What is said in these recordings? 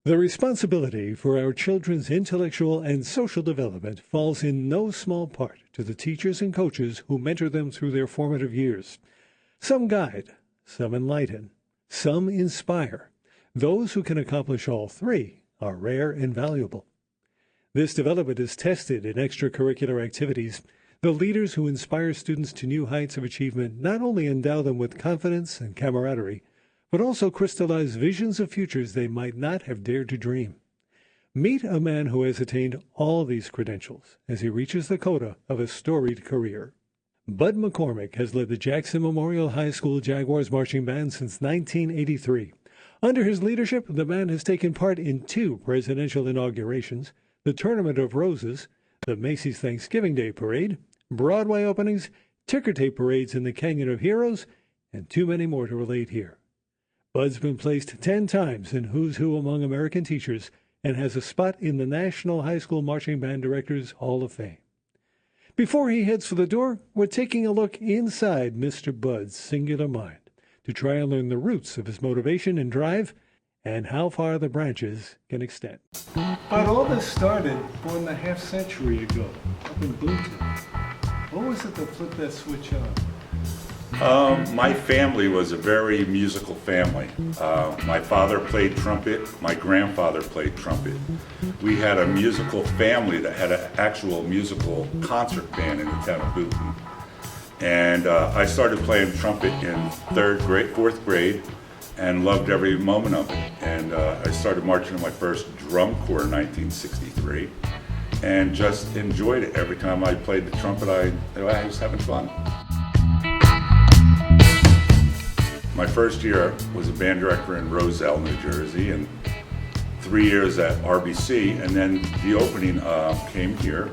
The responsibility for our children's intellectual and social development falls in no small part to the teachers and coaches who mentor them through their formative years. Some guide, some enlighten, some inspire. Those who can accomplish all three are rare and valuable. This development is tested in extracurricular activities. The leaders who inspire students to new heights of achievement not only endow them with confidence and camaraderie, but also crystallize visions of futures they might not have dared to dream. Meet a man who has attained all these credentials as he reaches the coda of a storied career. Bud McCormick has led the Jackson Memorial High School Jaguars Marching Band since 1983. Under his leadership, the band has taken part in 2 presidential inaugurations, the Tournament of Roses, the Macy's Thanksgiving Day Parade, Broadway openings, ticker tape parades in the Canyon of Heroes, and too many more to relate here. Bud's been placed 10 times in Who's Who Among American Teachers and has a spot in the National High School Marching Band Directors Hall of Fame. Before he heads for the door, we're taking a look inside Mr. Bud's singular mind to try and learn the roots of his motivation and drive and how far the branches can extend. But all this started 4.5 centuries ago up in Boonton. What was it that flipped that switch on? My family was a very musical family. My father played trumpet, my grandfather played trumpet. We had a musical family that had an actual musical concert band in the town of Boonton. And I started playing trumpet in 4th grade and loved every moment of it. And I started marching in my first drum corps in 1963 and just enjoyed it. Every time I played the trumpet, I was having fun. My first year was a band director in Roselle, New Jersey, and 3 years at RBC, and then the opening came here.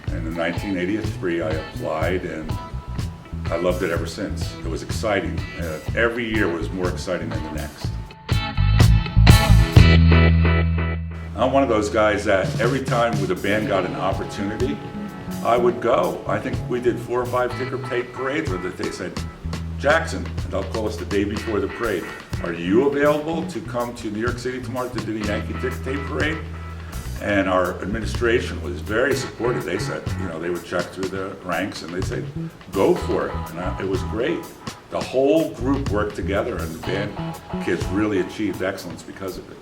And in 1983, I applied, and I loved it ever since. It was exciting. Every year was more exciting than the next. I'm one of those guys that every time the band got an opportunity, I would go. I think we did 4 or 5 ticker tape parades where they said, Jackson, and they'll call us the day before the parade. Are you available to come to New York City tomorrow to do the Yankee ticker tape parade? And our administration was very supportive. They said, they would check through the ranks and they'd say, go for it. And it was great. The whole group worked together and the band kids really achieved excellence because of it.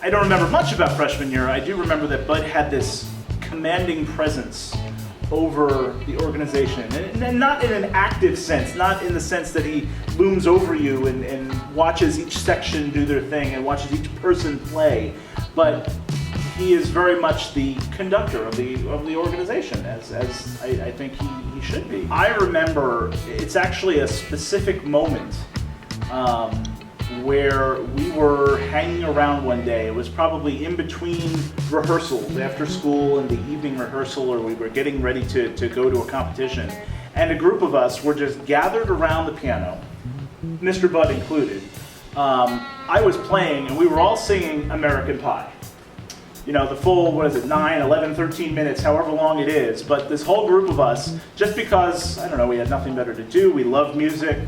I don't remember much about freshman year. I do remember that Bud had this commanding presence over the organization, and not in an active sense, not in the sense that he looms over you and watches each section do their thing and watches each person play, but he is very much the conductor of the organization, as I think he should be. I remember it's actually a specific moment where we were hanging around one day. It was probably in between rehearsals, after school and the evening rehearsal, or we were getting ready to go to a competition. And a group of us were just gathered around the piano, Mr. Bud included. I was playing and we were all singing American Pie. The full, 9, 11, 13 minutes, however long it is. But this whole group of us, just because, we had nothing better to do, we loved music,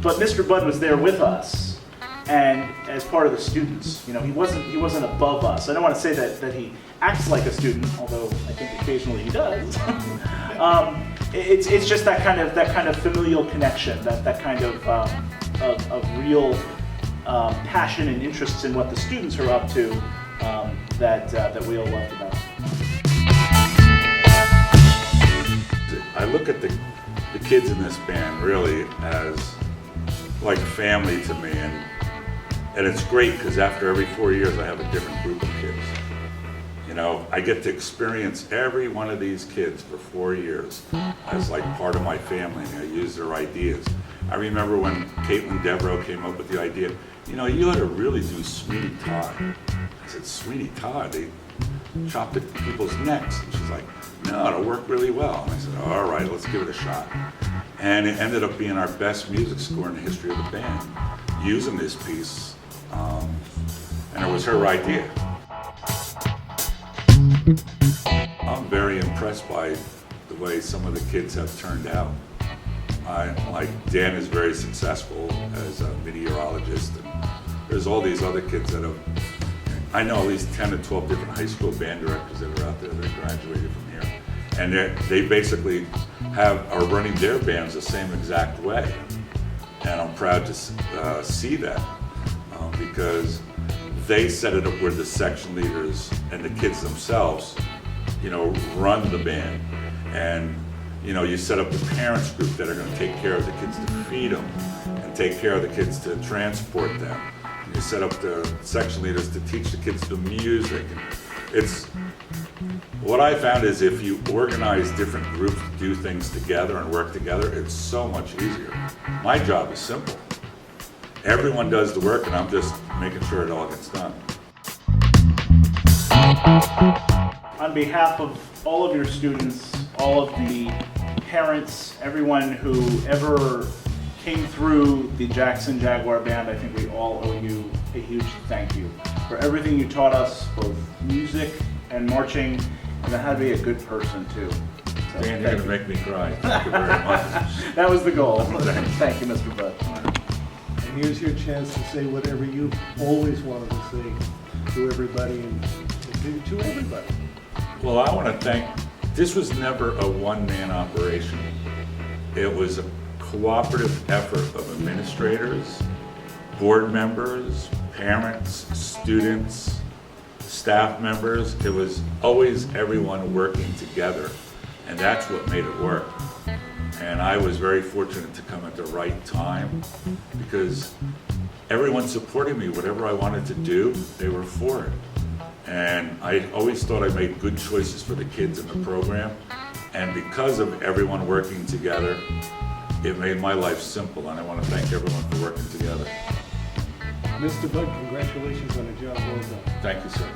but Mr. Bud was there with us. And as part of the students, he wasn't above us. I don't want to say that he acts like a student, although I think occasionally he does. It's just that kind of familial connection, that kind of real passion and interests in what the students are up to that we all loved about. I look at the kids in this band really as like family to me, and it's great because after every 4 years I have a different group of kids. I get to experience every one of these kids for 4 years as like part of my family, and I use their ideas. I remember when Caitlin Devereaux came up with the idea, you ought to really do Sweeney Todd. I said, Sweeney Todd? They chopped at people's necks. And she's like, no, it'll work really well. And I said, all right, let's give it a shot. And it ended up being our best music score in the history of the band, using this piece. And it was her idea. I'm very impressed by the way some of the kids have turned out. Like Dan is very successful as a meteorologist, and there's all these other kids that have, I know at least 10 to 12 different high school band directors that are out there that graduated from here. And they basically are running their bands the same exact way. And I'm proud to see that because they set it up where the section leaders and the kids themselves, run the band. And, you set up the parents group that are going to take care of the kids to feed them and take care of the kids to transport them. And you set up the section leaders to teach the kids the music. And what I found is if you organize different groups to do things together and work together, it's so much easier. My job is simple. Everyone does the work and I'm just making sure it all gets done. On behalf of all of your students, all of the parents, everyone who ever came through the Jackson Jaguar Band, I think we all owe you a huge thank you for everything you taught us, both music and marching, and how to be a good person too. So, Dan, you're going to make me cry. Thank you very much. That was the goal. Thank you, Mr. Budd. And here's your chance to say whatever you've always wanted to say to everybody and to everybody. Well, I want to thank, this was never a one-man operation. It was a cooperative effort of administrators, board members, parents, students, staff members. It was always everyone working together, and that's what made it work. And I was very fortunate to come at the right time because everyone supported me. Whatever I wanted to do, they were for it. And I always thought I made good choices for the kids in the program. And because of everyone working together, it made my life simple. And I want to thank everyone for working together. Mr. Budd, congratulations on a job well done. Thank you, sir.